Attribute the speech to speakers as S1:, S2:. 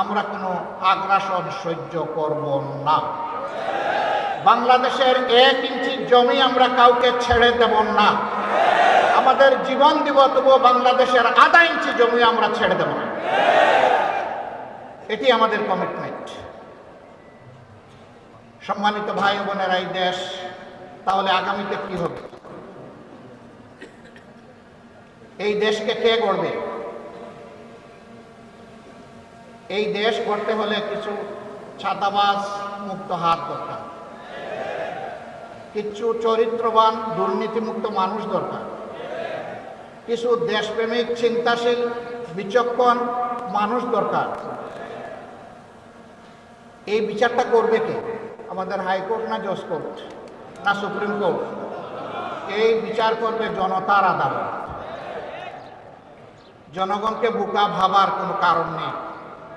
S1: আমরা কোনো আগ্রাসন সহ্য করব না। বাংলাদেশের 1 ইঞ্চি জমি আমরা কাউকে ছেড়ে দেব না। আমাদের জীবন দিব, তবুও বাংলাদেশের আধা ইঞ্চি জমি আমরা ছেড়ে দেব না। এটি আমাদের কমিটমেন্ট। সম্মানিত ভাই বোনেরা, এই দেশ তাহলে আগামীতে কি হবে? এই দেশকে কে গড়বে? এই দেশ গড়তে হলে কিছু ছাতাবাজ মুক্ত হাত দরকার, কিছু চরিত্রবান দুর্নীতিমুক্ত মানুষ দরকার, কিছু দেশপ্রেমিক চিন্তাশীল বিচক্ষণ মানুষ দরকার। এই বিচারটা করবে কে? আমাদের হাইকোর্ট না জজ কোর্ট না সুপ্রিম কোর্ট? এই বিচার করবে জনতার আদালত। জনগণকে বোকা ভাবার কোনো কারণ নেই।